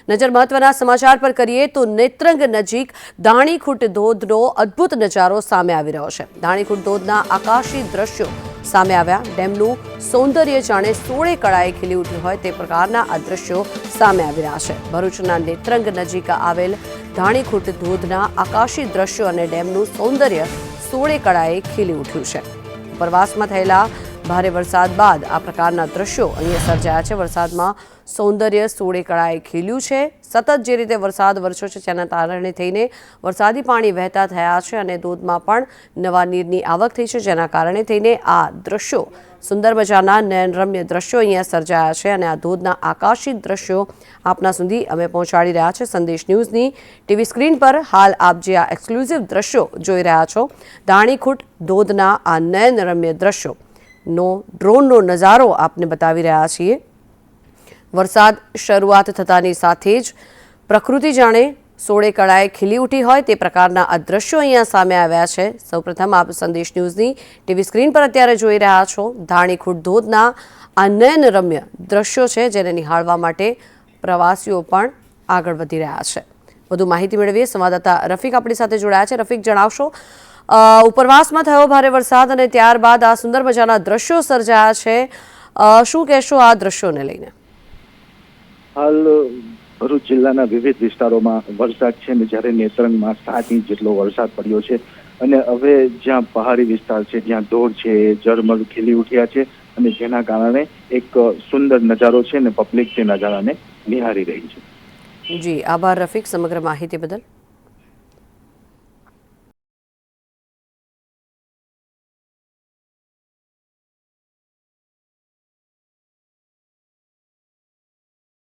નજર મહત્વના સમાચાર પર કરીએ તો નેત્રંગ નજીક દાણીખૂટ ધોધનો અદ્ભુત નજારો સામે આવી રહ્યો છે। દાણીખૂટ ધોધના આકાશી દ્રશ્યો સામે આવ્યા। ડેમનું સૌંદર્ય જાણે 16 કળાએ ખીલી ઉઠ્યું હોય તે પ્રકારના આ દ્રશ્યો સામે આવી રહ્યા છે। ભરૂચના નેત્રંગ નજીક આવેલ દાણીખૂટ ધોધના આકાશી દ્રશ્યો અને ડેમનું સૌંદર્ય 16 કળાએ ખીલી ઉઠ્યું છે। ઉપરવાસમાં થયેલા ભારે વરસાદ બાદ આ પ્રકારના દ્રશ્યો અહીંયા સર્જાયા છે। વરસાદમાં સૌંદર્ય 16 કળાએ ખીલ્યું છે। સતત જે રીતે વરસાદ વરસ્યો છે તેના કારણે થઈને વરસાદી પાણી વહેતા થયા છે અને ધોધમાં પણ નવા નીરની આવક થઈ છે, જેના કારણે થઈને આ દ્રશ્યો સુંદર મજાના નયનરમ્ય દ્રશ્યો અહીંયા સર્જાયા છે અને આ ધોધના આકાશી દ્રશ્યો આપના સુધી અમે પહોંચાડી રહ્યા છે। સંદેશ ન્યૂઝની ટીવી સ્ક્રીન પર હાલ આપ જે આ એક્સક્લુઝિવ દ્રશ્યો જોઈ રહ્યા છો, દાણીખૂટ ધોધના આ નયનરમ્ય દ્રશ્યો નો ડ્રોનનો નજારો આપને બતાવી રહ્યા છીએ। વરસાદ શરૂઆત થતાની સાથે જ પ્રકૃતિ જાણે 16 કળાએ ખીલી ઉઠી હોય તે પ્રકારના આ દ્રશ્યો અહીંયા સામે આવ્યા છે। સૌપ્રથમ આપ સંદેશ ન્યૂઝની ટીવી સ્ક્રીન પર અત્યારે જોઈ રહ્યા છો દાણીખૂટ ધોધના આ નયનરમ્ય દ્રશ્યો છે, જેને નિહાળવા માટે પ્રવાસીઓ પણ આગળ વધી રહ્યા છે। વધુ માહિતી મેળવીએ, સંવાદદાતા રફીક આપણી સાથે જોડાયા છે। રફીક, જણાવશો, ઉપરવાસમાં થયો ભારે વરસાદ અને ત્યારબાદ આ સુંદર મજાના દ્રશ્યો સર્જાયા છે, શું કહેશો આ દ્રશ્યોને લઈને? હાલ ભરૂચ જિલ્લાના વિવિધ વિસ્તારોમાં વરસાદ છે ને જ્યારે નેત્રંગમાં 7 ઇંચ જેટલો વરસાદ પડ્યો છે અને હવે જ્યાં પહાડી વિસ્તાર છે જ્યાં ધોધ છે ઝરમર ખીલી ઉઠ્યા છે અને જેના કારણે એક સુંદર નજારો છે ને પબ્લિક તે નજારાને નિહાળી રહી છે। જી આભાર રફીક સમગ્ર માહિતી બદલ।